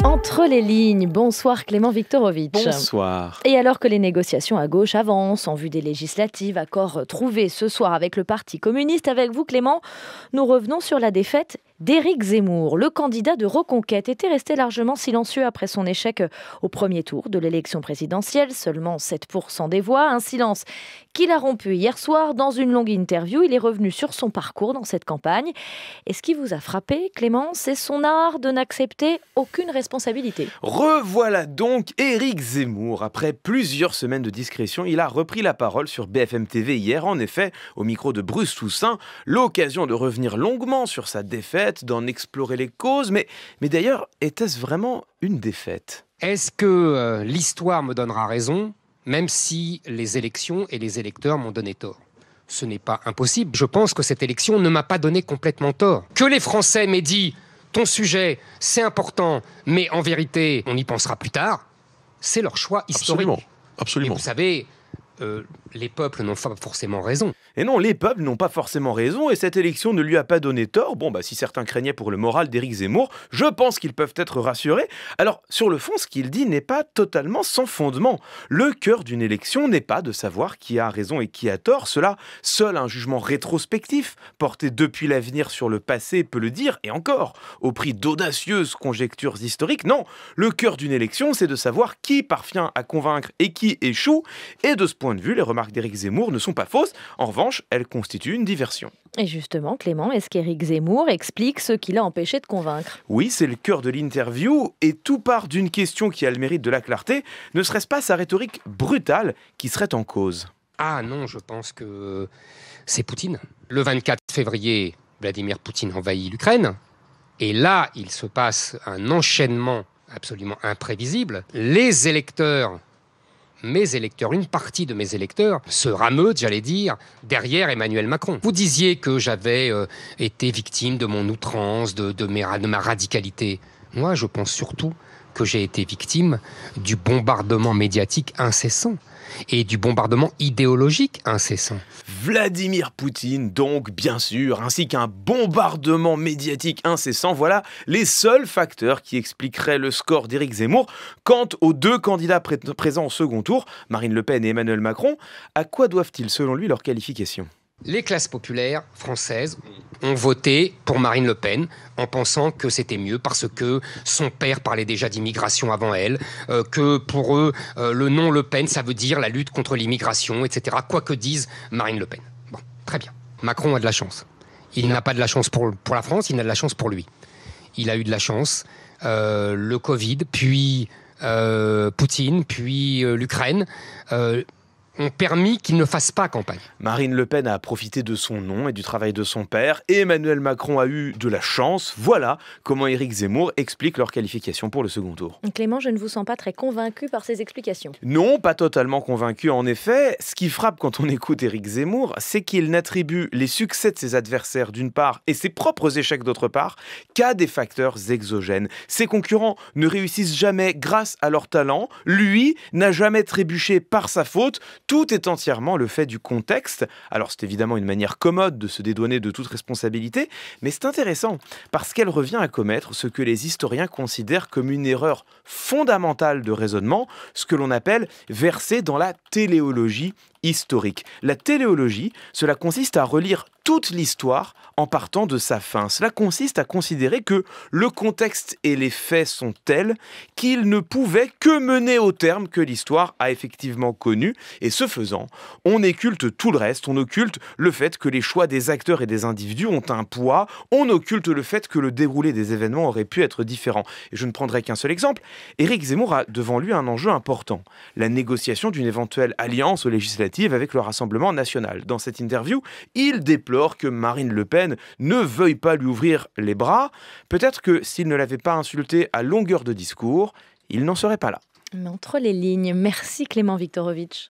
Entre les lignes, bonsoir Clément Viktorovitch. Bonsoir. Et alors que les négociations à gauche avancent en vue des législatives, accord trouvé ce soir avec le Parti communiste, avec vous Clément, nous revenons sur la défaite d'Éric Zemmour. Le candidat de Reconquête était resté largement silencieux après son échec au premier tour de l'élection présidentielle, seulement 7% des voix, un silence qu'il a rompu hier soir. Dans une longue interview, il est revenu sur son parcours dans cette campagne. Et ce qui vous a frappé, Clément, c'est son art de n'accepter aucune responsabilité. Revoilà donc Éric Zemmour. Après plusieurs semaines de discrétion, il a repris la parole sur BFM TV hier. En effet, au micro de Bruce Toussaint, l'occasion de revenir longuement sur sa défaite, d'en explorer les causes. Mais d'ailleurs, était-ce vraiment une défaite ? Est-ce que l'histoire me donnera raison, même si les élections et les électeurs m'ont donné tort ? Ce n'est pas impossible. Je pense que cette élection ne m'a pas donné complètement tort. Que les Français m'aient dit « ton sujet, c'est important, mais en vérité, on y pensera plus tard », c'est leur choix historique. Absolument. Et vous savez, les peuples n'ont pas forcément raison. Et non, les peuples n'ont pas forcément raison et cette élection ne lui a pas donné tort. Si certains craignaient pour le moral d'Éric Zemmour, je pense qu'ils peuvent être rassurés. Alors, sur le fond, ce qu'il dit n'est pas totalement sans fondement. Le cœur d'une élection n'est pas de savoir qui a raison et qui a tort. Cela, seul un jugement rétrospectif, porté depuis l'avenir sur le passé, peut le dire, et encore, au prix d'audacieuses conjectures historiques. Non, le cœur d'une élection, c'est de savoir qui parvient à convaincre et qui échoue. Et de ce point de vue, les remarques d'Éric Zemmour ne sont pas fausses. En revanche, elles constituent une diversion. Et justement, Clément, est-ce qu'Éric Zemmour explique ce qui l'a empêché de convaincre ? Oui, c'est le cœur de l'interview, et tout part d'une question qui a le mérite de la clarté. Ne serait-ce pas sa rhétorique brutale qui serait en cause ? Ah non, je pense que c'est Poutine. Le 24 février, Vladimir Poutine envahit l'Ukraine. Et là, il se passe un enchaînement absolument imprévisible. Les électeurs, mes électeurs, une partie de mes électeurs se rameutent, j'allais dire, derrière Emmanuel Macron. Vous disiez que j'avais été victime de mon outrance, de ma radicalité. Moi, je pense surtout que j'ai été victime du bombardement médiatique incessant et du bombardement idéologique incessant. Vladimir Poutine, donc, bien sûr, ainsi qu'un bombardement médiatique incessant, voilà les seuls facteurs qui expliqueraient le score d'Éric Zemmour. Quant aux deux candidats présents au second tour, Marine Le Pen et Emmanuel Macron, à quoi doivent-ils, selon lui, leur qualification ? Les classes populaires françaises ont voté pour Marine Le Pen en pensant que c'était mieux parce que son père parlait déjà d'immigration avant elle, que pour eux, le nom Le Pen, ça veut dire la lutte contre l'immigration, etc. Quoi que dise Marine Le Pen. Bon, très bien. Macron a de la chance. Il n'a pas de la chance pour la France, il a de la chance pour lui. Il a eu de la chance. Le Covid, puis Poutine, puis l'Ukraine ont permis qu'il ne fasse pas campagne. Marine Le Pen a profité de son nom et du travail de son père, et Emmanuel Macron a eu de la chance. Voilà comment Éric Zemmour explique leur qualification pour le second tour. Clément, je ne vous sens pas très convaincu par ces explications. Non, pas totalement convaincu en effet. Ce qui frappe quand on écoute Éric Zemmour, c'est qu'il n'attribue les succès de ses adversaires d'une part et ses propres échecs d'autre part qu'à des facteurs exogènes. Ses concurrents ne réussissent jamais grâce à leur talent. Lui n'a jamais trébuché par sa faute. Tout est entièrement le fait du contexte. Alors c'est évidemment une manière commode de se dédouaner de toute responsabilité, mais c'est intéressant parce qu'elle revient à commettre ce que les historiens considèrent comme une erreur fondamentale de raisonnement, ce que l'on appelle verser dans la téléologie historique. La téléologie, cela consiste à relire toute l'histoire en partant de sa fin. Cela consiste à considérer que le contexte et les faits sont tels qu'ils ne pouvaient que mener au terme que l'histoire a effectivement connu. Et ce faisant, on occulte tout le reste. On occulte le fait que les choix des acteurs et des individus ont un poids. On occulte le fait que le déroulé des événements aurait pu être différent. Et je ne prendrai qu'un seul exemple. Éric Zemmour a devant lui un enjeu important. La négociation d'une éventuelle alliance aux législatives avec le Rassemblement national. Dans cette interview, il déplore que Marine Le Pen ne veuille pas lui ouvrir les bras. Peut-être que s'il ne l'avait pas insulté à longueur de discours, il n'en serait pas là. Mais entre les lignes, merci Clément Viktorovitch.